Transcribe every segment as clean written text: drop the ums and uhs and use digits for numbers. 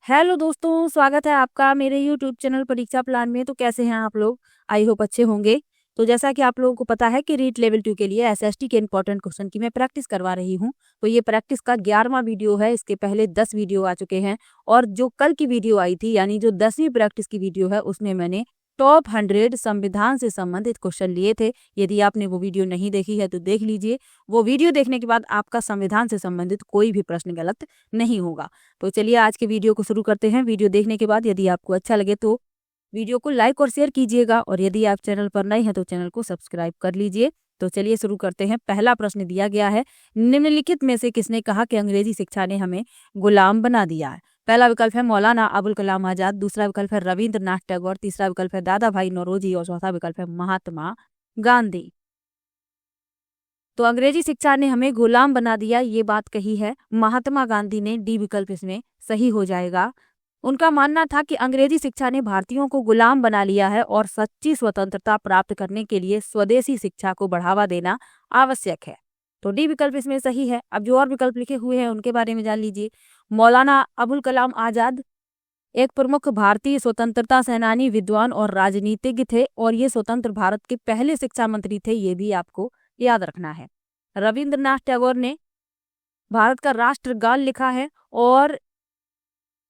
Hello दोस्तों, स्वागत है आपका मेरे यूट्यूब चैनल परीक्षा प्लान में। तो कैसे हैं आप लोग? आई होप अच्छे होंगे। तो जैसा कि आप लोगों को पता है कि रीट लेवल 2 के लिए एसएसटी के इंपॉर्टेंट क्वेश्चन की मैं प्रैक्टिस करवा रही हूं। तो ये प्रैक्टिस का 11वां वीडियो है। इसके पहले 10 वीडियो आ चुके हैं और जो कल की वीडियो आई थी यानी जो 10वीं प्रैक्टिस की वीडियो है उसमें मैंने टॉप 100 संविधान से संबंधित क्वेश्चन लिए थे। यदि आपने वो वीडियो नहीं देखी है तो देख लीजिए। वो वीडियो देखने के बाद आपका संविधान से संबंधित कोई भी प्रश्न गलत नहीं होगा। तो चलिए आज के वीडियो को शुरू करते हैं। वीडियो देखने के बाद यदि आपको अच्छा लगे तो वीडियो को लाइक और शेयर कीजिएगा और यदि आप चैनल पर नए हैं तो चैनल को सब्सक्राइब कर लीजिए। तो चलिए शुरू करते हैं। पहला प्रश्न दिया गया है, निम्नलिखित में से किसने कहा कि अंग्रेजी शिक्षा ने हमें गुलाम बना दिया है? पहला विकल्प है मौलाना अबुल कलाम आजाद, दूसरा विकल्प है रविंद्रनाथ टैगोर, तीसरा विकल्प है दादा भाई नौरोजी और चौथा विकल्प है महात्मा गांधी। तो अंग्रेजी शिक्षा ने हमें गुलाम बना दिया, ये बात कही है महात्मा गांधी ने। डी विकल्प इसमें सही हो जाएगा। उनका मानना था कि अंग्रेजी शिक्षा ने भारतीयों को गुलाम बना लिया है और सच्ची स्वतंत्रता प्राप्त करने के लिए स्वदेशी शिक्षा को बढ़ावा देना आवश्यक है। तो डी विकल्प इसमें सही है। अब जो और विकल्प लिखे हुए हैं उनके बारे में जान लीजिए। मौलाना अबुल कलाम आजाद एक प्रमुख भारतीय स्वतंत्रता सेनानी, विद्वान और राजनीतिज्ञ थे और ये स्वतंत्र भारत के पहले शिक्षा मंत्री थे, ये भी आपको याद रखना है। रविंद्रनाथ टैगोर ने भारत का राष्ट्रगान लिखा है और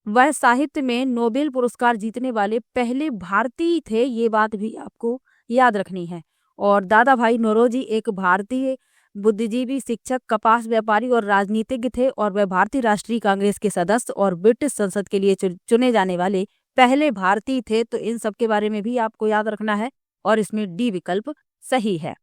वह साहित्य में नोबेल पुरस्कार जीतने वाले पहले भारतीय थे, ये बात भी आपको याद रखनी है। और दादा भाई नौरोजी एक भारतीय बुद्धिजीवी, शिक्षक, कपास व्यापारी और राजनीतिज्ञ थे और वह भारतीय राष्ट्रीय कांग्रेस के सदस्य और ब्रिटिश संसद के लिए चुने जाने वाले पहले भारतीय थे। तो इन सब के बारे में भी आपको याद रखना है और इसमें डी विकल्प सही है।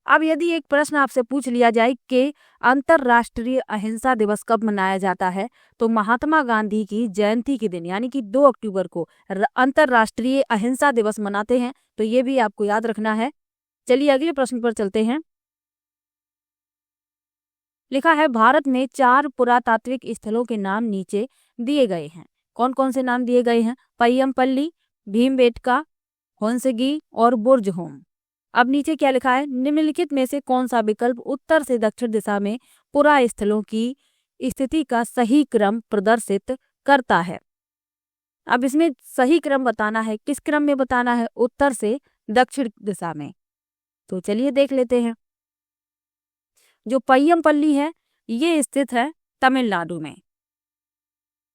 अब यदि एक प्रश्न आपसे पूछ लिया जाए कि अंतर्राष्ट्रीय अहिंसा दिवस कब मनाया जाता है, तो महात्मा गांधी की जयंती के दिन यानी कि 2 अक्टूबर को अंतर्राष्ट्रीय अहिंसा दिवस मनाते हैं। तो ये भी आपको याद रखना है। चलिए अगले प्रश्न पर चलते हैं। लिखा है, भारत में 4 पुरातात्विक स्थलों के नाम नीचे दिए गए हैं। कौन कौन से नाम दिए गए हैं? पय्यमपल्ली, भीमबेटका, होंसगी और बुर्ज होम। अब नीचे क्या लिखा है? निम्नलिखित में से कौन सा विकल्प उत्तर से दक्षिण दिशा में पुरा स्थलों की स्थिति का सही क्रम प्रदर्शित करता है? अब इसमें सही क्रम बताना है। किस क्रम में बताना है? उत्तर से दक्षिण दिशा में। तो चलिए देख लेते हैं। जो पय्यमपल्ली है ये स्थित है तमिलनाडु में।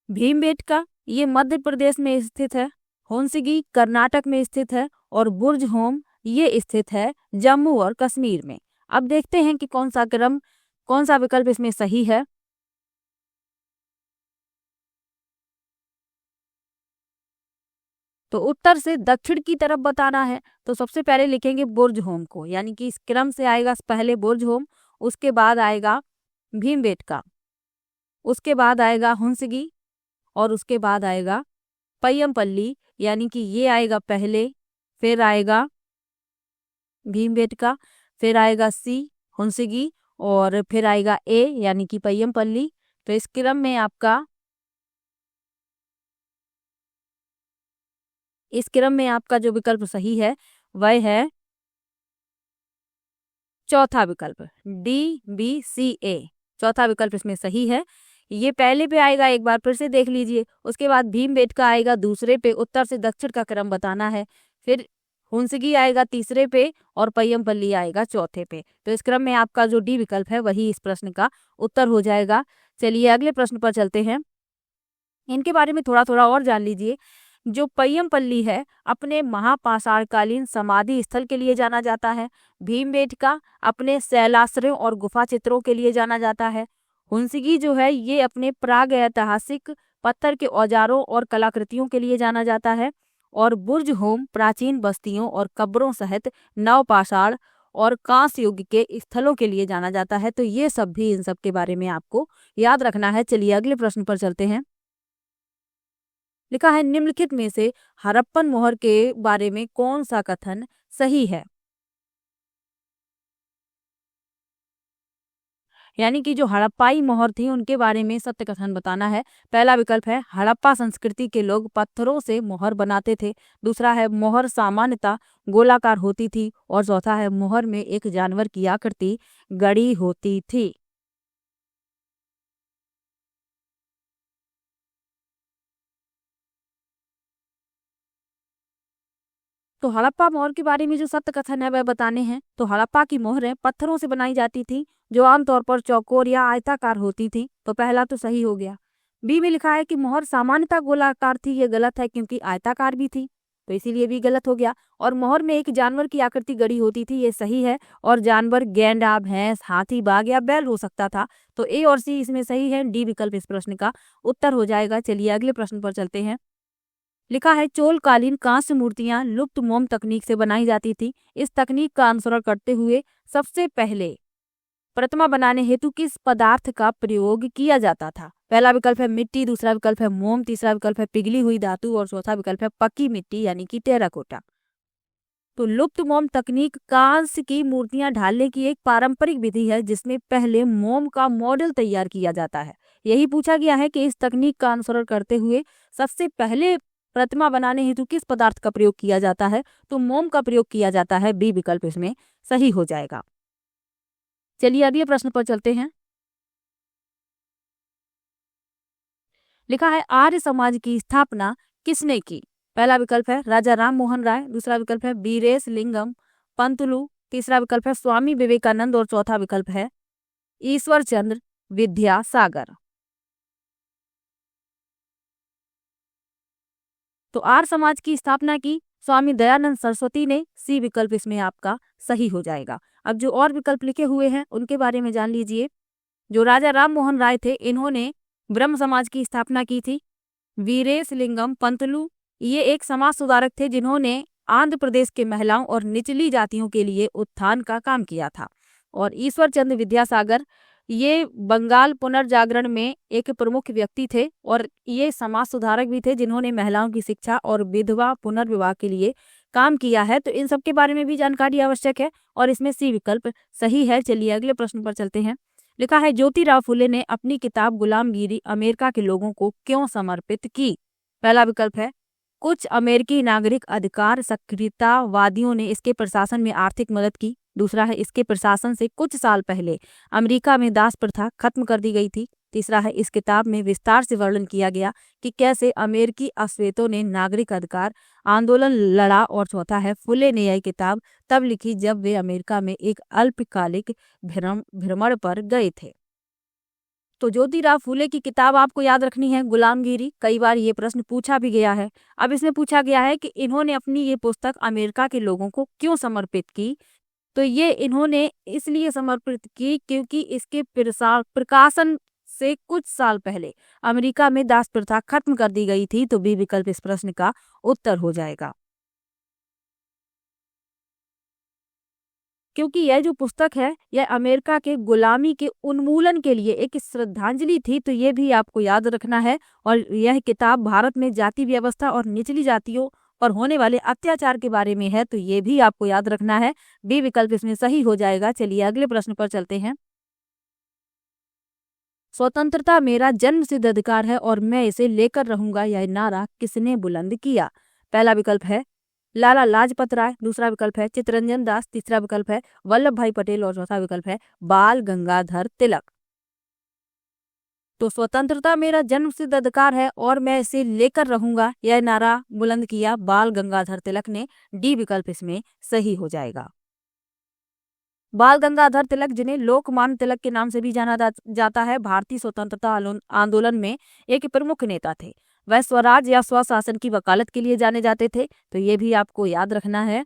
भीमबेटका ये मध्य प्रदेश में स्थित है। होंसगी कर्नाटक में स्थित है और बुर्ज-होम ये स्थित है जम्मू और कश्मीर में। अब देखते हैं कि कौन सा विकल्प इसमें सही है। तो उत्तर से दक्षिण की तरफ बताना है तो सबसे पहले लिखेंगे बुर्ज-होम को, यानी कि इस क्रम से आएगा पहले बुर्ज-होम, उसके बाद आएगा भीमबेटका, उसके बाद आएगा हुंसगी और उसके बाद आएगा पय्यमपल्ली, यानी कि ये आएगा पहले, फिर आएगा भीमबेटका, फिर आएगा सी हुंसगी और फिर आएगा ए यानी कि पय्यमपल्ली। तो इस क्रम में आपका जो विकल्प सही है वह है चौथा विकल्प, डी बी सी ए। चौथा विकल्प इसमें सही है। ये पहले पे आएगा, एक बार फिर से देख लीजिए। उसके बाद भीमबेटका आएगा दूसरे पे, उत्तर से दक्षिण का क्रम बताना है। फिर हुंसगी आएगा तीसरे पे और पय्यमपल्ली आएगा चौथे पे। तो इस क्रम में आपका जो डी विकल्प है वही इस प्रश्न का उत्तर हो जाएगा। चलिए अगले प्रश्न पर चलते हैं। इनके बारे में थोड़ा थोड़ा और जान लीजिए। जो पय्यमपल्ली है अपने महापाषाणकालीन समाधि स्थल के लिए जाना जाता है। भीमबेटका अपने शैलाश्रयों और गुफा चित्रों के लिए जाना जाता है। हुंसगी जो है ये अपने प्राग ऐतिहासिक पत्थर के औजारों और कलाकृतियों के लिए जाना जाता है। और बुर्ज-होम प्राचीन बस्तियों और कब्रों सहित नवपाषाण और कांस्य युग के स्थलों के लिए जाना जाता है। तो ये सब भी इन सब के बारे में आपको याद रखना है। चलिए अगले प्रश्न पर चलते हैं। लिखा है, निम्नलिखित में से हड़प्पन मोहर के बारे में कौन सा कथन सही है? यानी कि जो हड़प्पाई मोहर थी उनके बारे में सत्य कथन बताना है। पहला विकल्प है, हड़प्पा संस्कृति के लोग पत्थरों से मोहर बनाते थे। दूसरा है, मोहर सामान्यतः गोलाकार होती थी और चौथा है, मोहर में एक जानवर की आकृति गड़ी होती थी। तो हड़प्पा मोहर के बारे में जो सत्य कथन है वह बताने हैं। तो हड़प्पा की मोहरें पत्थरों से बनाई जाती थी जो आमतौर पर चौकोर या आयताकार होती थी। तो पहला तो सही हो गया। बी में लिखा है कि मोहर सामान्यतः गोलाकार थी, ये गलत है क्योंकि आयताकार भी थी, तो इसीलिए भी गलत हो गया। और मोहर में एक जानवर की आकृति गड़ी होती थी, ये सही है। और जानवर गैंडा, भैंस, हाथी, बाघ या बैल हो सकता था। तो ए और सी इसमें सही है। डी विकल्प इस प्रश्न का उत्तर हो जाएगा। चलिए अगले प्रश्न पर चलते हैं। लिखा है चोलकालीन कांस्य मूर्तियां लुप्त मोम तकनीक से बनाई जाती थी। इस तकनीक का अनुसरण करते हुए सबसे पहले प्रतिमा बनाने हेतु किस पदार्थ का प्रयोग किया जाता था? पहला विकल्प है मिट्टी, दूसरा विकल्प है मोम, तीसरा विकल्प है पिघली हुई धातु और चौथा विकल्प है पक्की मिट्टी यानी कि टेराकोटा। तो लुप्त मोम तकनीक कांस्य की मूर्तियां ढालने की एक पारंपरिक विधि है जिसमें पहले मोम का मॉडल तैयार किया जाता है। यही पूछा गया है कि इस तकनीक का अनुसरण करते हुए सबसे पहले प्रतिमा बनाने हेतु किस पदार्थ का प्रयोग किया जाता है? तो मोम का प्रयोग किया जाता है। बी विकल्प इसमें सही हो जाएगा। चलिए अगले प्रश्न पर चलते हैं। लिखा है आर्य समाज की स्थापना किसने की? पहला विकल्प है राजा राम मोहन राय, दूसरा विकल्प है बीरेश लिंगम पंतुलू, तीसरा विकल्प है स्वामी विवेकानंद और चौथा विकल्प है ईश्वर चंद्र विद्यासागर। तो आर्य समाज की स्थापना की स्वामी दयानंद सरस्वती ने। सी विकल्प इसमें आपका सही हो जाएगा। अब जो और विकल्प लिखे हुए हैं उनके बारे में जान लीजिए। जो राजा राम मोहन राय थे इन्होंने ब्रह्म समाज की स्थापना की थी। वीरेश लिंगम पंतलू ये एक समाज सुधारक थे जिन्होंने आंध्र प्रदेश के महिलाओं और निचली जातियों के लिए उत्थान का काम किया था। और ईश्वर चंद्र विद्यासागर ये बंगाल पुनर्जागरण में एक प्रमुख व्यक्ति थे और ये समाज सुधारक भी थे जिन्होंने महिलाओं की शिक्षा और विधवा पुनर्विवाह के लिए काम किया है। तो इन सब के बारे में भी जानकारी आवश्यक है और इसमें सी विकल्प सही है। चलिए अगले प्रश्न पर चलते हैं। लिखा है ज्योतिराव फुले ने अपनी किताब गुलामगिरी अमेरिका के लोगों को क्यों समर्पित की? पहला विकल्प है कुछ अमेरिकी नागरिक अधिकार सक्रियतावादियों ने इसके प्रशासन में आर्थिक मदद की। दूसरा है इसके प्रशासन से कुछ साल पहले अमेरिका में दास प्रथा खत्म कर दी गई थी। तीसरा है इस किताब में विस्तार से वर्णन किया गया कि कैसे अमेरिकी अश्वेतों ने नागरिक अधिकार आंदोलन लड़ा। और चौथा है फुले ने यह किताब तब लिखी जब वे अमेरिका में एक अल्पकालिक भ्रमण पर गए थे। तो ज्योतिराव फुले की किताब आपको याद रखनी है गुलामगिरी। कई बार ये प्रश्न पूछा भी गया है। अब इसमें पूछा गया है कि इन्होंने अपनी ये पुस्तक अमेरिका के लोगों को क्यों समर्पित की? तो ये इन्होंने इसलिए समर्पित की क्योंकि इसके प्रकाशन से कुछ साल पहले अमेरिका में दास प्रथा खत्म कर दी गई थी। तो बी विकल्प इस प्रश्न का उत्तर हो जाएगा। क्योंकि यह जो पुस्तक है यह अमेरिका के गुलामी के उन्मूलन के लिए एक श्रद्धांजलि थी। तो ये भी आपको याद रखना है। और यह किताब भारत में जाति व्यवस्था और निचली जातियों पर होने वाले अत्याचार के बारे में है। तो ये भी आपको याद रखना है। बी विकल्प इसमें सही हो जाएगा। चलिए अगले प्रश्न पर चलते हैं। स्वतंत्रता मेरा जन्मसिद्ध अधिकार है और मैं इसे लेकर रहूंगा, यह नारा किसने बुलंद किया? पहला विकल्प है लाला लाजपत राय, दूसरा विकल्प है चित्तरंजन दास, तीसरा विकल्प है वल्लभ भाई पटेल और चौथा विकल्प है बाल गंगाधर तिलक। तो स्वतंत्रता मेरा जन्मसिद्ध अधिकार है और मैं इसे लेकर रहूंगा, यह नारा बुलंद किया बाल गंगाधर तिलक ने। डी विकल्प इसमें सही हो जाएगा। बाल गंगाधर तिलक जिन्हें लोकमान्य तिलक के नाम से भी जाना जाता है, भारतीय स्वतंत्रता आंदोलन में एक प्रमुख नेता थे। वह स्वराज या स्वशासन की वकालत के लिए जाने जाते थे। तो ये भी आपको याद रखना है।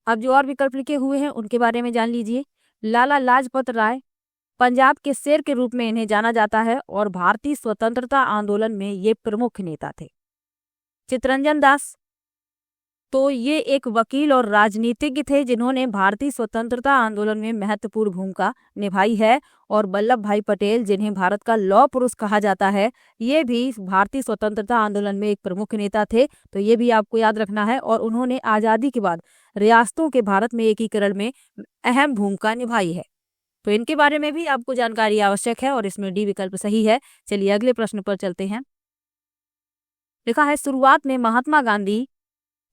अब जो और विकल्प लिखे हुए हैं उनके बारे में जान लीजिए। लाला लाजपत राय पंजाब के शेर के रूप में इन्हें जाना जाता है और भारतीय स्वतंत्रता आंदोलन में ये प्रमुख नेता थे। चित्तरंजन दास तो ये एक वकील और राजनीतिज्ञ थे जिन्होंने भारतीय स्वतंत्रता आंदोलन में महत्वपूर्ण भूमिका निभाई है। और वल्लभ भाई पटेल जिन्हें भारत का लौह पुरुष कहा जाता है, ये भी भारतीय स्वतंत्रता आंदोलन में एक प्रमुख नेता थे। तो ये भी आपको याद रखना है। और उन्होंने आज़ादी के बाद रियासतों के भारत में एकीकरण में अहम भूमिका निभाई है। तो इनके बारे में भी आपको जानकारी आवश्यक है और इसमें डी विकल्प सही है। चलिए अगले प्रश्न पर चलते हैं। लिखा है शुरुआत में महात्मा गांधी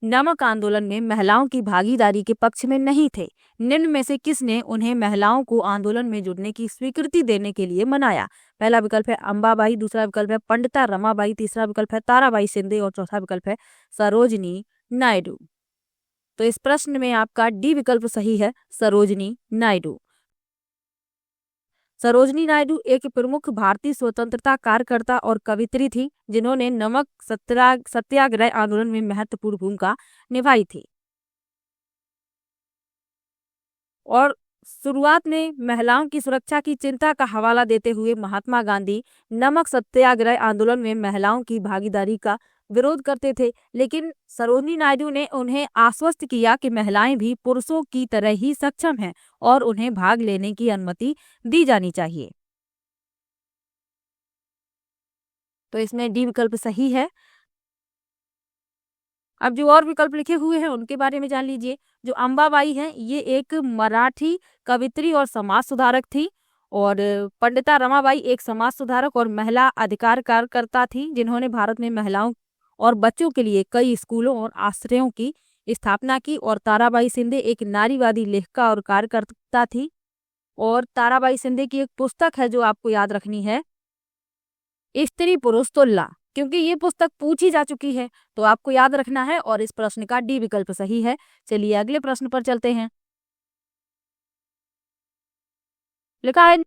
नमक आंदोलन में महिलाओं की भागीदारी के पक्ष में नहीं थे। निम्न में से किसने उन्हें महिलाओं को आंदोलन में जुड़ने की स्वीकृति देने के लिए मनाया? पहला विकल्प है अंबाबाई, दूसरा विकल्प है पंडिता रमाबाई, तीसरा विकल्प है ताराबाई शिंदे और चौथा विकल्प है सरोजनी नायडू। तो इस प्रश्न में आपका डी विकल्प सही है, सरोजनी नायडू। सरोजनी नायडू एक प्रमुख भारतीय स्वतंत्रता कार्यकर्ता और कवित्री थी, जिन्होंने नमक सत्याग्रह आंदोलन में महत्वपूर्ण भूमिका निभाई थी। और शुरुआत में महिलाओं की सुरक्षा की चिंता का हवाला देते हुए महात्मा गांधी नमक सत्याग्रह आंदोलन में महिलाओं की भागीदारी का विरोध करते थे, लेकिन सरोजनी नायडू ने उन्हें आश्वस्त किया कि महिलाएं भी पुरुषों की तरह ही सक्षम हैं और उन्हें भाग लेने की अनुमति दी जानी चाहिए। तो इसमें डी विकल्प सही है। अब जो और विकल्प लिखे हुए हैं उनके बारे में जान लीजिए। जो अंबाबाई हैं, ये एक मराठी कवित्री और समाज सुधारक थी, और पंडिता रमाबाई एक समाज सुधारक और महिला अधिकार कार्यकर्ता थी, जिन्होंने भारत में महिलाओं और बच्चों के लिए कई स्कूलों और आश्रयों की स्थापना की। और ताराबाई शिंदे एक नारीवादी लेखिका और कार्यकर्ता थी। और ताराबाई शिंदे की एक पुस्तक है जो आपको याद रखनी है, स्त्री पुरुष तुलना, क्योंकि ये पुस्तक पूछी जा चुकी है, तो आपको याद रखना है और इस प्रश्न का डी विकल्प सही है। चलिए अगले प्रश्न पर चलते हैं। लिखा है,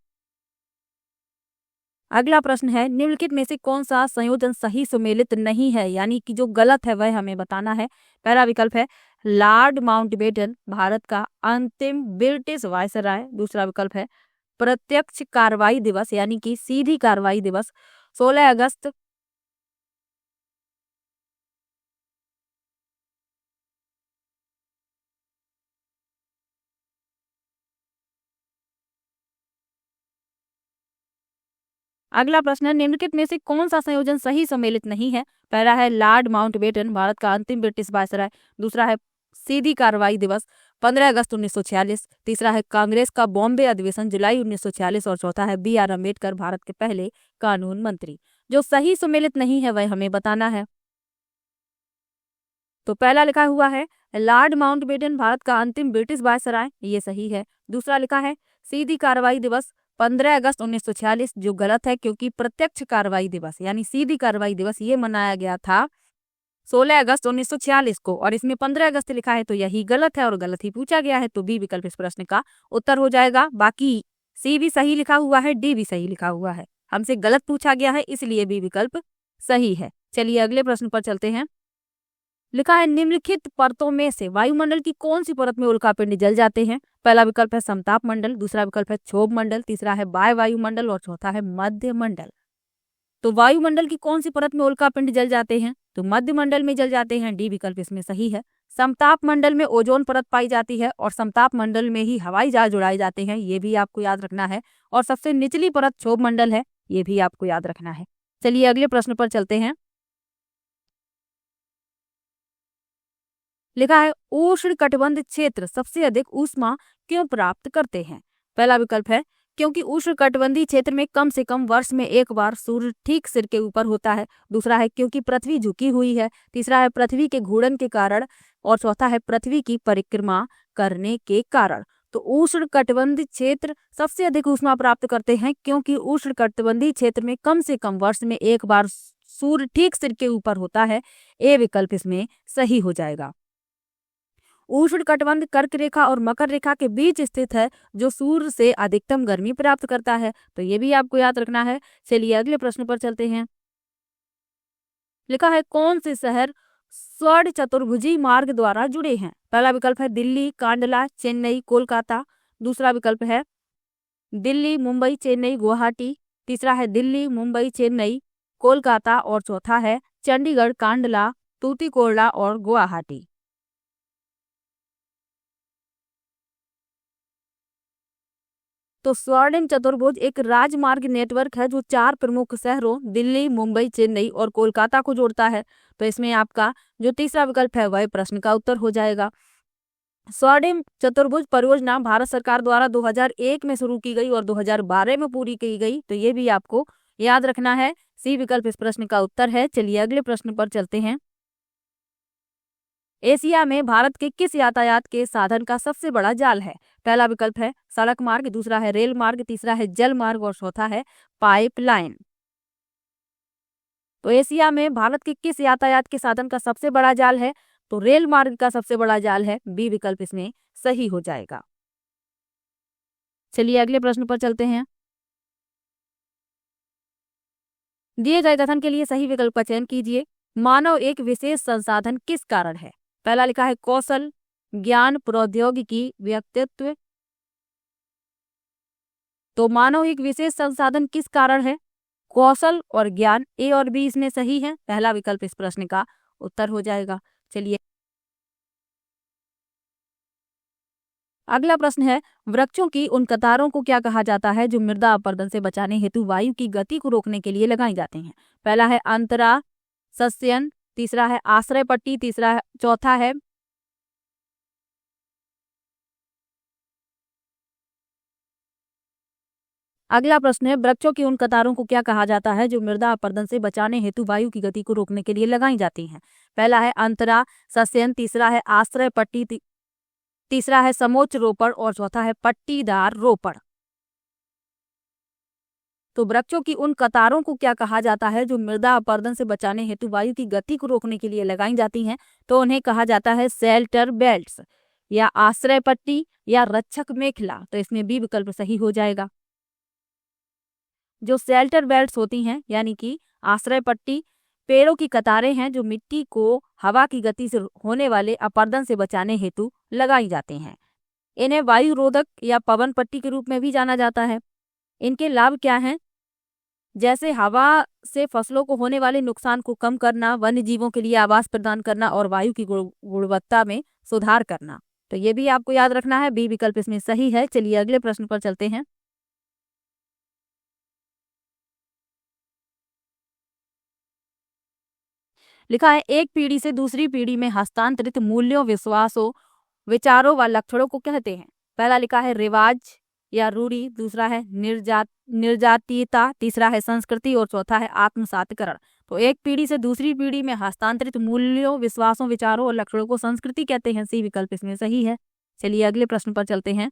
अगला प्रश्न है, निम्नलिखित में से कौन सा संयोजन सही सुमेलित नहीं है, यानी कि जो गलत है वह हमें बताना है। पहला विकल्प है लॉर्ड माउंटबेटन भारत का अंतिम ब्रिटिश वायसराय। दूसरा विकल्प है प्रत्यक्ष कार्रवाई दिवस, यानी कि सीधी कार्रवाई दिवस 16 अगस्त। अगला प्रश्न है, निम्नलिखित में से कौन सा संयोजन सही सम्मिलित नहीं है। पहला है लॉर्ड माउंटबेटन भारत का अंतिम ब्रिटिश वायसराय। दूसरा है सीधी कार्रवाई दिवस 15 अगस्त 1946। तीसरा है कांग्रेस का बॉम्बे अधिवेशन जुलाई 1946। और चौथा है बी आर अम्बेडकर भारत के पहले कानून मंत्री। जो सही सम्मिलित नहीं है वह हमें बताना है। तो पहला लिखा हुआ है लॉर्ड माउंटबेटन भारत का अंतिम ब्रिटिश वायसराय, ये सही है। दूसरा लिखा है सीधी कार्रवाई दिवस 15 अगस्त 1946, जो गलत है, क्योंकि प्रत्यक्ष कार्रवाई दिवस यानी सीधी कार्रवाई दिवस ये मनाया गया था 16 अगस्त 1946 को, और इसमें 15 अगस्त लिखा है, तो यही गलत है और गलत ही पूछा गया है। तो बी विकल्प इस प्रश्न का उत्तर हो जाएगा। बाकी सी भी सही लिखा हुआ है, डी भी सही लिखा हुआ है। हमसे गलत पूछा गया है, इसलिए बी विकल्प सही है। चलिए अगले प्रश्न पर चलते हैं। लिखा है, निम्नलिखित परतों में से वायुमंडल की कौन सी परत में उल्कापिंड जल जाते हैं। पहला विकल्प है समताप मंडल, दूसरा विकल्प है क्षोभ मंडल, तीसरा है बाह्य वायुमंडल और चौथा है मध्य मंडल। तो वायुमंडल की कौन सी परत में उल्कापिंड जल जाते हैं, तो मध्य मंडल में जल जाते हैं। डी विकल्प इसमें सही है। समताप मंडल में ओजोन परत पाई जाती है और समताप मंडल में ही हवाई जहाज उड़ाए जाते हैं, ये भी आपको याद रखना है। और सबसे निचली परत क्षोभ मंडल है, ये भी आपको याद रखना है। चलिए अगले प्रश्न पर चलते हैं। लिखा है, उष्ण कटिबंध क्षेत्र सबसे अधिक ऊष्मा क्यों प्राप्त करते हैं। पहला विकल्प है क्योंकि उष्ण कटिबंधीय क्षेत्र में कम से कम वर्ष में एक बार सूर्य ठीक सिर के ऊपर होता है। दूसरा है क्योंकि पृथ्वी झुकी हुई है। तीसरा है पृथ्वी के घूर्णन के कारण। और चौथा है पृथ्वी की परिक्रमा करने के कारण। तो उष्ण कटिबंधीय क्षेत्र सबसे अधिक ऊष्मा प्राप्त करते हैं क्योंकि उष्ण कटिबंधीय क्षेत्र में कम से कम वर्ष में एक बार सूर्य ठीक सिर के ऊपर होता है। ए विकल्प इसमें सही हो जाएगा। उष्ण कटिबंध कर्क रेखा और मकर रेखा के बीच स्थित है, जो सूर्य से अधिकतम गर्मी प्राप्त करता है। तो ये भी आपको याद रखना है। चलिए अगले प्रश्न पर चलते हैं। लिखा है, कौन से शहर स्वर्ण चतुर्भुजी मार्ग द्वारा जुड़े हैं। पहला विकल्प है दिल्ली, कांडला, चेन्नई, कोलकाता। दूसरा विकल्प है दिल्ली, मुंबई, चेन्नई, गुवाहाटी। तीसरा है दिल्ली, मुंबई, चेन्नई, कोलकाता। और चौथा है चंडीगढ़, कांडला, तूतीकोरला और गुवाहाटी। तो स्वर्णिम चतुर्भुज एक राजमार्ग नेटवर्क है जो 4 प्रमुख शहरों दिल्ली, मुंबई, चेन्नई और कोलकाता को जोड़ता है। तो इसमें आपका जो तीसरा विकल्प है वह प्रश्न का उत्तर हो जाएगा। स्वर्णिम चतुर्भुज परियोजना भारत सरकार द्वारा 2001 में शुरू की गई और 2012 में पूरी की गई। तो ये भी आपको याद रखना है। सी विकल्प इस प्रश्न का उत्तर है। चलिए अगले प्रश्न पर चलते हैं। एशिया में भारत के किस यातायात के साधन का सबसे बड़ा जाल है। पहला विकल्प है सड़क मार्ग, दूसरा है रेल मार्ग, तीसरा है जल मार्ग और चौथा है पाइपलाइन। तो एशिया में भारत के किस यातायात के साधन का सबसे बड़ा जाल है। तो रेल मार्ग का सबसे बड़ा जाल है, बी विकल्प इसमें सही हो जाएगा। चलिए अगले प्रश्न पर चलते हैं। दिए गए कथन के लिए सही विकल्प का चयन कीजिए। मानव एक विशेष संसाधन किस कारण है? पहला लिखा है कौशल, ज्ञान, प्रौद्योगिकी, व्यक्तित्व। तो मानव एक विशेष संसाधन किस कारण है? कौशल और ज्ञान। ए और बी इसमें सही है, पहला विकल्प इस प्रश्न का उत्तर हो जाएगा। चलिए अगला प्रश्न है, वृक्षों की उन कतारों को क्या कहा जाता है जो मृदा अपरदन से बचाने हेतु वायु की गति को रोकने के लिए लगाई जाती हैं? पहला है अंतरा सस्यन, तीसरा है आश्रय पट्टी, चौथा है अगला प्रश्न है, वृक्षों की उन कतारों को क्या कहा जाता है जो मृदा अपरदन से बचाने हेतु वायु की गति को रोकने के लिए लगाई जाती हैं? पहला है अंतरा सस्यन, तीसरा है आश्रय पट्टी, तीसरा है समोच्च रोपण और चौथा है पट्टीदार रोपण। तो वृक्षों की उन कतारों को क्या कहा जाता है जो मृदा अपरदन से बचाने हेतु वायु की गति को रोकने के लिए लगाई जाती हैं? तो उन्हें कहा जाता है शेल्टर बेल्ट्स, या आश्रय पट्टी, या रक्षक मेखला। तो इसमें बी विकल्प सही हो जाएगा। जो शेल्टर बेल्ट्स होती हैं यानी कि आश्रय पट्टी, पेड़ों की कतारें हैं जो मिट्टी को हवा की गति से होने वाले अपरदन से बचाने हेतु लगाई जाती हैं। इन्हें वायु रोधक या पवन पट्टी के रूप में भी जाना जाता है। इनके लाभ क्या हैं? जैसे हवा से फसलों को होने वाले नुकसान को कम करना, वन्य जीवों के लिए आवास प्रदान करना और वायु की गुणवत्ता में सुधार करना। तो ये भी आपको याद रखना है, बी विकल्प इसमें सही है। चलिए अगले प्रश्न पर चलते हैं। लिखा है, एक पीढ़ी से दूसरी पीढ़ी में हस्तांतरित मूल्यों, विश्वासों, विचारों व लक्षणों को कहते हैं? पहला लिखा है रिवाज या रूढ़ी, दूसरा है निर्जातीयता, तीसरा है संस्कृति और चौथा है आत्मसातीकरण। तो एक पीढ़ी से दूसरी पीढ़ी में हस्तांतरित मूल्यों, विश्वासों, विचारों और लक्षणों को संस्कृति कहते हैं। सी विकल्प इसमें सही है। चलिए अगले प्रश्न पर चलते हैं।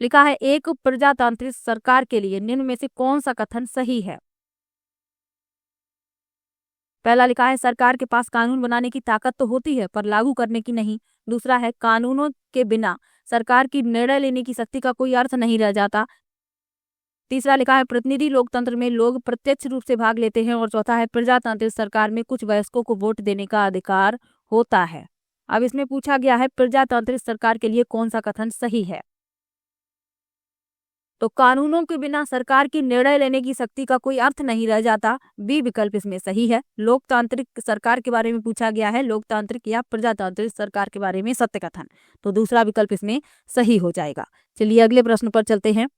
लिखा है, एक प्रजातांत्रिक सरकार के लिए निम्न में से कौन सा कथन सही है? पहला लिखा है, सरकार के पास कानून बनाने की ताकत तो होती है पर लागू करने की नहीं। दूसरा है, कानूनों के बिना सरकार की निर्णय लेने की शक्ति का कोई अर्थ नहीं रह जाता। तीसरा लिखा है, प्रतिनिधि लोकतंत्र में लोग प्रत्यक्ष रूप से भाग लेते हैं। और चौथा है, प्रजातांत्रिक सरकार में कुछ वयस्कों को वोट देने का अधिकार होता है। अब इसमें पूछा गया है, प्रजातांत्रिक सरकार के लिए कौन सा कथन सही है? तो कानूनों के बिना सरकार की निर्णय लेने की शक्ति का कोई अर्थ नहीं रह जाता, बी विकल्प इसमें सही है। लोकतांत्रिक सरकार के बारे में पूछा गया है, लोकतांत्रिक या प्रजातांत्रिक सरकार के बारे में सत्य कथन। तो दूसरा विकल्प इसमें सही हो जाएगा। चलिए अगले प्रश्न पर चलते हैं।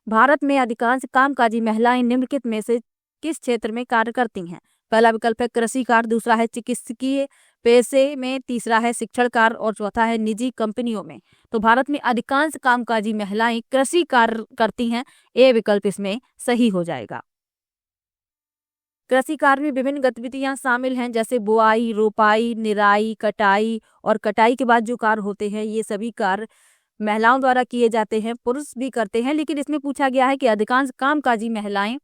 भारत में अधिकांश कामकाजी महिलाएं निम्नलिखित में से किस क्षेत्र में कार्य करती हैं? पहला विकल्प है कृषि कार्य, दूसरा है चिकित्सकीय पेशे में, तीसरा है शिक्षण कार्य और चौथा है निजी कंपनियों में। तो भारत में अधिकांश कामकाजी महिलाएं कृषि कार्य करती हैं। ए विकल्प इसमें सही हो जाएगा। कृषि कार्य में विभिन्न गतिविधियां शामिल हैं, जैसे बुआई, रोपाई, निराई, कटाई और कटाई के बाद जो कार्य होते हैं, ये सभी कार्य महिलाओं द्वारा किए जाते हैं, पुरुष भी करते हैं। लेकिन इसमें पूछा गया है कि अधिकांश कामकाजी महिलाएं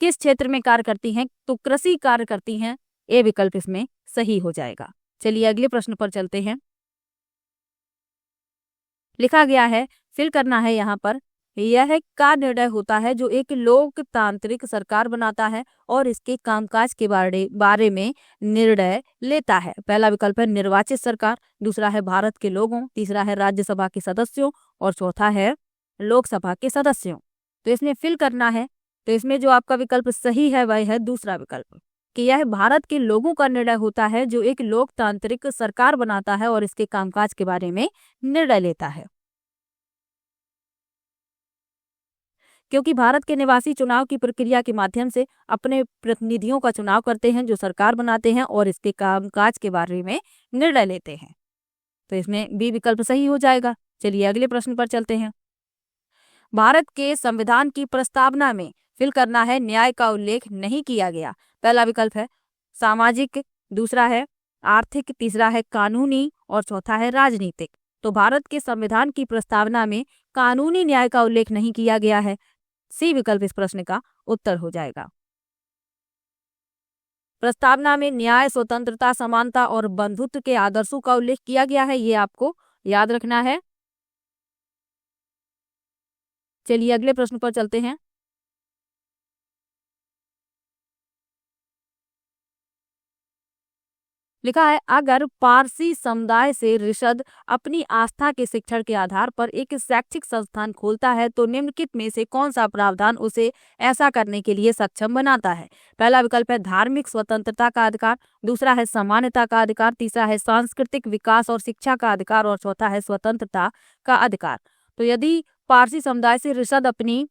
किस क्षेत्र में कार्य करती हैं? तो कृषि कार्य करती हैं। ए विकल्प इसमें सही हो जाएगा। चलिए अगले प्रश्न पर चलते हैं। लिखा गया है, फिल करना है यहाँ पर, यह का निर्णय होता है जो एक लोकतांत्रिक सरकार बनाता है और इसके कामकाज के बारे में निर्णय लेता है। पहला विकल्प है निर्वाचित सरकार, दूसरा है भारत के लोगों, तीसरा है राज्यसभा के सदस्यों और चौथा है लोकसभा के सदस्यों। तो इसमें फिल करना है। तो इसमें जो आपका विकल्प सही है वह है दूसरा विकल्प, कि यह भारत के लोगों का निर्णय होता है जो एक लोकतांत्रिक सरकार बनाता है और इसके कामकाज के बारे में निर्णय लेता है। क्योंकि भारत के निवासी चुनाव की प्रक्रिया के माध्यम से अपने प्रतिनिधियों का चुनाव करते हैं जो सरकार बनाते हैं और इसके कामकाज के बारे में निर्णय लेते हैं। तो इसमें बी विकल्प सही हो जाएगा। चलिए अगले प्रश्न पर चलते हैं। भारत के संविधान की प्रस्तावना में फिल करना है, न्याय का उल्लेख नहीं किया गया। पहला विकल्प है सामाजिक, दूसरा है आर्थिक, तीसरा है कानूनी और चौथा है राजनीतिक। तो भारत के संविधान की प्रस्तावना में कानूनी न्याय का उल्लेख नहीं किया गया है। सी विकल्प इस प्रश्न का उत्तर हो जाएगा। प्रस्तावना में न्याय, स्वतंत्रता, समानता और बंधुत्व के आदर्शों का उल्लेख किया गया है, ये आपको याद रखना है। चलिए अगले प्रश्न पर चलते हैं। लिखा है, अगर पारसी समुदाय से ऋषद अपनी आस्था के शिक्षण के आधार पर एक शैक्षिक संस्थान खोलता है तो निम्नलिखित में से कौन सा प्रावधान उसे ऐसा करने के लिए सक्षम बनाता है? पहला विकल्प है धार्मिक स्वतंत्रता का अधिकार, दूसरा है समानता का अधिकार, तीसरा है सांस्कृतिक विकास और शिक्षा का अधिकार और चौथा है स्वतंत्रता का अधिकार। तो यदि पारसी समुदाय से ऋषद अपनी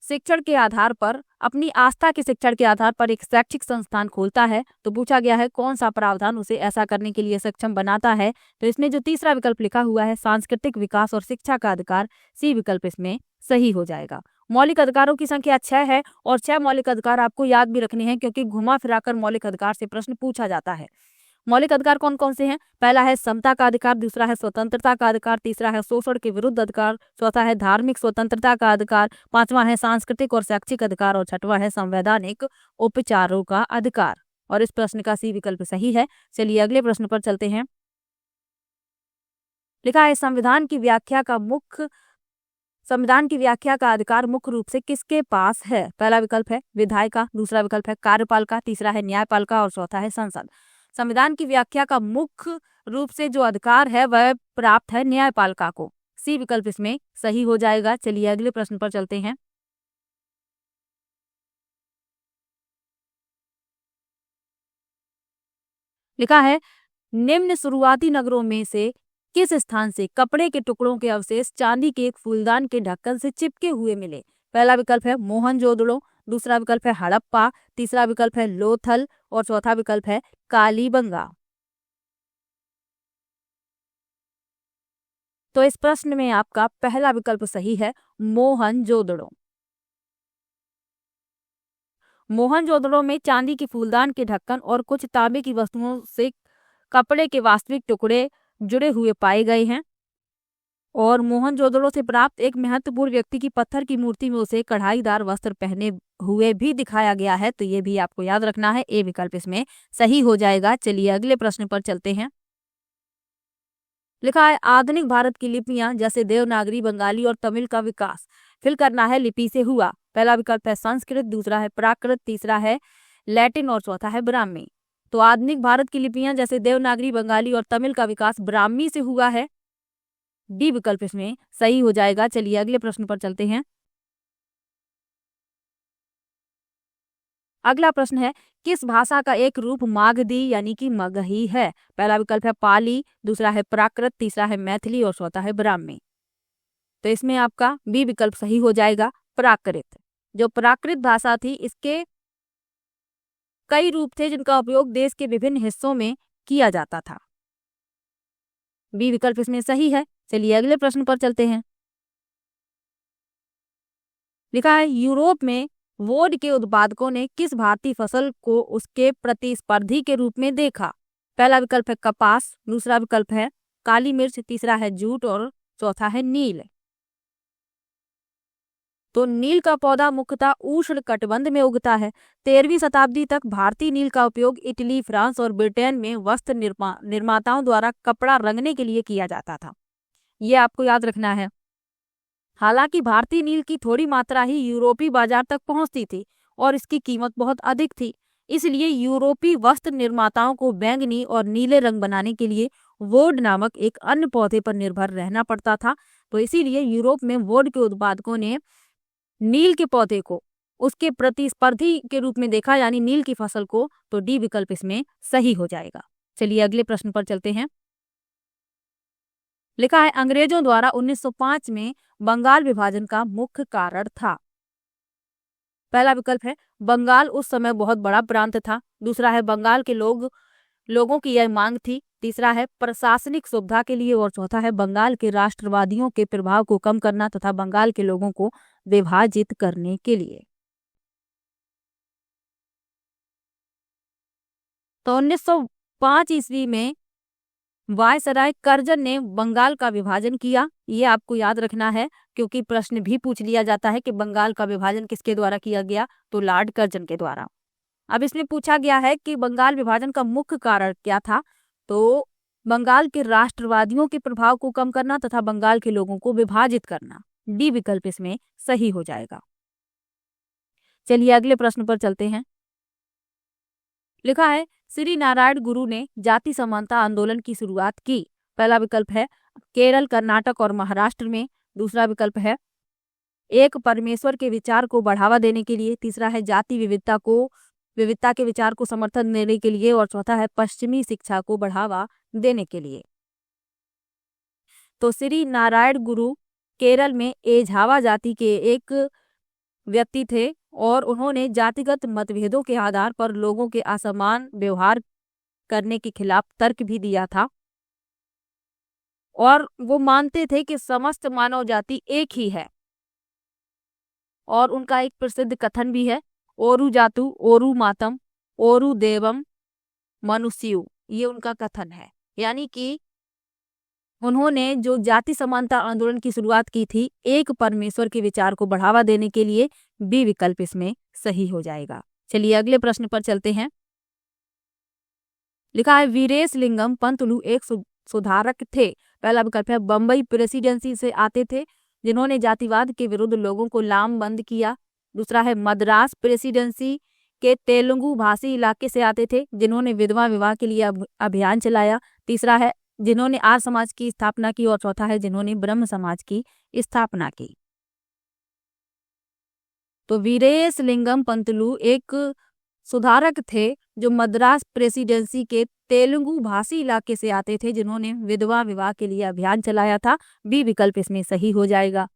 शिक्षण के आधार पर, अपनी आस्था के शिक्षण के आधार पर एक शैक्षिक संस्थान खोलता है तो पूछा गया है कौन सा प्रावधान उसे ऐसा करने के लिए सक्षम बनाता है? तो इसमें जो तीसरा विकल्प लिखा हुआ है सांस्कृतिक विकास और शिक्षा का अधिकार, सी विकल्प इसमें सही हो जाएगा। मौलिक अधिकारों की संख्या 6 है और 6 मौलिक अधिकार आपको याद भी रखने हैं क्योंकि घुमा फिराकर मौलिक अधिकार से प्रश्न पूछा जाता है। मौलिक अधिकार कौन कौन से हैं? पहला है समता का अधिकार, दूसरा है स्वतंत्रता का अधिकार, तीसरा है शोषण के विरुद्ध अधिकार, चौथा है धार्मिक स्वतंत्रता का अधिकार, पांचवा है सांस्कृतिक और शैक्षिक अधिकार और छठवां है संवैधानिक उपचारों का अधिकार। और इस प्रश्न का सी विकल्प सही है। चलिए अगले प्रश्न पर चलते हैं। लिखा है संविधान की व्याख्या का अधिकार मुख्य रूप से किसके पास है? पहला विकल्प है विधायिका, दूसरा विकल्प है कार्यपालिका, तीसरा है न्यायपालिका और चौथा है संसद। संविधान की व्याख्या का मुख्य रूप से जो अधिकार है वह प्राप्त है न्यायपालिका को, सी विकल्प इसमें सही हो जाएगा। चलिए अगले प्रश्न पर चलते हैं। लिखा है निम्न शुरुआती नगरों में से किस स्थान से कपड़े के टुकड़ों के अवशेष चांदी के एक फूलदान के ढक्कन से चिपके हुए मिले? पहला विकल्प है मोहनजोदड़ो, दूसरा विकल्प है हड़प्पा, तीसरा विकल्प है लोथल और चौथा विकल्प है कालीबंगा। तो इस प्रश्न में आपका पहला विकल्प सही है मोहनजोदड़ो। मोहनजोदड़ो में चांदी के फूलदान के ढक्कन और कुछ तांबे की वस्तुओं से कपड़े के वास्तविक टुकड़े जुड़े हुए पाए गए हैं और मोहनजोदड़ो से प्राप्त एक महत्वपूर्ण व्यक्ति की पत्थर की मूर्ति में उसे कढ़ाईदार वस्त्र पहने हुए भी दिखाया गया है। तो ये भी आपको याद रखना है, ए विकल्प इसमें सही हो जाएगा। चलिए अगले प्रश्न पर चलते हैं। लिखा है आधुनिक भारत की लिपियां जैसे देवनागरी, बंगाली और तमिल का विकास फिल करना है लिपि से हुआ। पहला विकल्प है संस्कृत, दूसरा है प्राकृत, तीसरा है लैटिन और चौथा है ब्राह्मी। तो आधुनिक भारत की लिपियां जैसे देवनागरी, बंगाली और तमिल का विकास ब्राह्मी से हुआ है, डी विकल्प इसमें सही हो जाएगा। चलिए अगले प्रश्न पर चलते हैं। अगला प्रश्न है किस भाषा का एक रूप मागधी यानी कि मगही है? पहला विकल्प है पाली, दूसरा है प्राकृत, तीसरा है मैथिली और चौथा है ब्राह्मी। तो इसमें आपका बी विकल्प सही हो जाएगा प्राकृत। जो प्राकृत भाषा थी इसके कई रूप थे जिनका उपयोग देश के विभिन्न हिस्सों में किया जाता था, बी विकल्प इसमें सही है। चलिए अगले प्रश्न पर चलते हैं। लिखा है यूरोप में वोड के उत्पादकों ने किस भारतीय फसल को उसके प्रतिस्पर्धी के रूप में देखा? पहला विकल्प है कपास, दूसरा विकल्प है काली मिर्च, तीसरा है जूट और चौथा है नील। तो नील का पौधा मुख्यतः उष्ण कटिबंध में उगता है। 13वीं शताब्दी तक भारतीय नील का उपयोग इटली, फ्रांस और ब्रिटेन में वस्त्र निर्माताओं द्वारा कपड़ा रंगने के लिए किया जाता था, ये आपको याद रखना है। हालांकि भारतीय नील की थोड़ी मात्रा ही यूरोपीय बाजार तक पहुंचती थी और इसकी कीमत बहुत अधिक थी, इसलिए यूरोपीय वस्त्र निर्माताओं को बैंगनी और नीले रंग बनाने के लिए वोड नामक एक अन्य पौधे पर निर्भर रहना पड़ता था। तो इसीलिए यूरोप में वोड के उत्पादकों ने नील के पौधे को उसके प्रतिस्पर्धी के रूप में देखा, यानी नील की फसल को। तो डी विकल्प इसमें सही हो जाएगा। चलिए अगले प्रश्न पर चलते हैं। लिखा है अंग्रेजों द्वारा 1905 में बंगाल विभाजन का मुख्य कारण था। पहला विकल्प है बंगाल उस समय बहुत बड़ा प्रांत था, दूसरा है बंगाल के लोगों की यह मांग थी, तीसरा है प्रशासनिक सुविधा के लिए और चौथा है बंगाल के राष्ट्रवादियों के प्रभाव को कम करना तथा बंगाल के लोगों को विभाजित करने के लिए। तो 1905 ईस्वी में वायसराय कर्जन ने बंगाल का विभाजन किया, ये आपको याद रखना है क्योंकि प्रश्न भी पूछ लिया जाता है कि बंगाल का विभाजन किसके द्वारा किया गया, तो लॉर्ड कर्जन के द्वारा। अब इसमें पूछा गया है कि बंगाल विभाजन का मुख्य कारण क्या था। तो बंगाल के राष्ट्रवादियों के प्रभाव को कम करना तथा बंगाल के लोगों को विभाजित करना। डी विकल्प इसमें सही हो जाएगा। चलिए अगले प्रश्न पर चलते हैं। लिखा है श्री नारायण गुरु ने जाति समानता आंदोलन की शुरुआत की। पहला विकल्प है केरल, कर्नाटक और महाराष्ट्र में। दूसरा विकल्प है एक परमेश्वर के विचार को बढ़ावा देने के लिए। तीसरा है जाति विविधता के विचार को समर्थन देने के लिए। और चौथा है पश्चिमी शिक्षा को बढ़ावा देने के लिए। तो श्री नारायण गुरु केरल में एझावा जाति के एक व्यक्ति थे और उन्होंने जातिगत मतभेदों के आधार पर लोगों के असमान व्यवहार करने के खिलाफ तर्क भी दिया था। और वो मानते थे कि समस्त मानव जाति एक ही है। और उनका एक प्रसिद्ध कथन भी है, ओरु जातु ओरु मातम ओरु देवम मनुष्यु। ये उनका कथन है। यानी कि उन्होंने जो जाति समानता आंदोलन की शुरुआत की थी एक परमेश्वर के विचार को बढ़ावा देने के लिए। बी विकल्प इसमें सही हो जाएगा। चलिए अगले प्रश्न पर चलते हैं। लिखा है वीरेश लिंगम पंतुलु एक सुधारक थे। पहला विकल्प है बंबई प्रेसिडेंसी से आते थे जिन्होंने जातिवाद के विरुद्ध लोगों को लामबंद किया। दूसरा है मद्रास प्रेसिडेंसी के तेलुगु भाषी इलाके से आते थे जिन्होंने विधवा विवाह के लिए अभियान चलाया। तीसरा है जिन्होंने आर्य समाज की स्थापना की। और चौथा है जिन्होंने ब्रह्म समाज की स्थापना की। तो वीरेश लिंगम पंतुलु एक सुधारक थे जो मद्रास प्रेसिडेंसी के तेलुगु भाषी इलाके से आते थे जिन्होंने विधवा विवाह के लिए अभियान चलाया था। बी विकल्प इसमें सही हो जाएगा।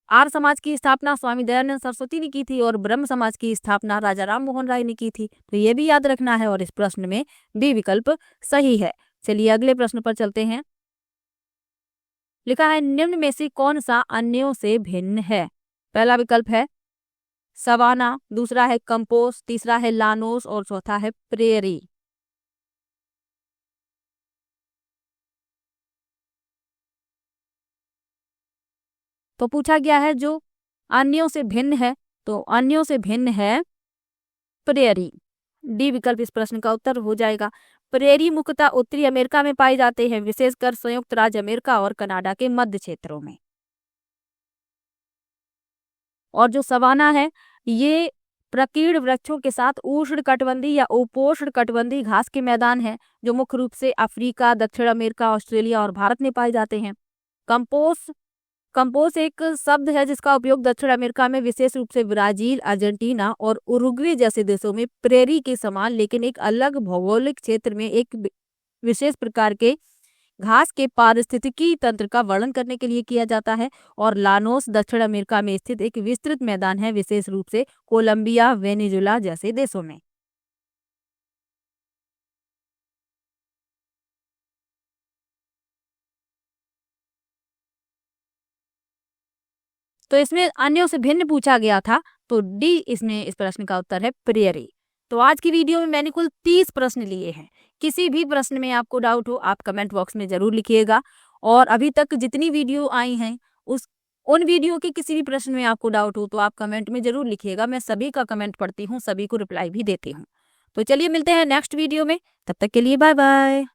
आर्य समाज की स्थापना स्वामी दयानंद सरस्वती ने की थी और ब्रह्म समाज की स्थापना राजा राम मोहन राय ने की थी। तो ये भी याद रखना है और इस प्रश्न में बी विकल्प सही है। चलिए अगले प्रश्न पर चलते हैं। लिखा है निम्न में से कौन सा अन्यों से भिन्न है। पहला विकल्प है सवाना। दूसरा है कंपोस्ट। तीसरा है लानोस और चौथा है प्रेरी। तो पूछा गया है जो अन्यों से भिन्न है, तो अन्यों से भिन्न है प्रेरी। डी विकल्प इस प्रश्न का उत्तर हो जाएगा। प्रेरी मुख्यतः उत्तरी अमेरिका में पाए जाते हैं, विशेषकर संयुक्त राज्य अमेरिका और कनाडा के मध्य क्षेत्रों में। और जो सवाना है ये प्रकीर्ण वृक्षों के साथ उष्णकटिबंधीय या उपोष्णकटिबंधीय घास के मैदान हैं जो मुख्य रूप से अफ्रीका, दक्षिण अमेरिका, ऑस्ट्रेलिया और भारत में पाए जाते हैं। कंपोस्ट एक शब्द है जिसका उपयोग दक्षिण अमेरिका में विशेष रूप से ब्राजील, अर्जेंटीना और उरुग्वे जैसे देशों में प्रेरी के समान लेकिन एक अलग भौगोलिक क्षेत्र में एक विशेष प्रकार के घास के पारिस्थितिकी तंत्र का वर्णन करने के लिए किया जाता है। और लानोस दक्षिण अमेरिका में स्थित एक विस्तृत मैदान है, विशेष रूप से कोलंबिया, वेनेजुला जैसे देशों में। तो इसमें अन्यों से भिन्न पूछा गया था, तो डी इसमें इस प्रश्न का उत्तर है प्रेरी। तो आज की वीडियो में मैंने कुल 30 प्रश्न लिए हैं। किसी भी प्रश्न में आपको डाउट हो आप कमेंट बॉक्स में जरूर लिखिएगा। और अभी तक जितनी वीडियो आई हैं उन वीडियो के किसी भी प्रश्न में आपको डाउट हो तो आप कमेंट में जरूर लिखिएगा। मैं सभी का कमेंट पढ़ती हूँ, सभी को रिप्लाई भी देती हूँ। तो चलिए मिलते हैं नेक्स्ट वीडियो में, तब तक के लिए बाय बाय।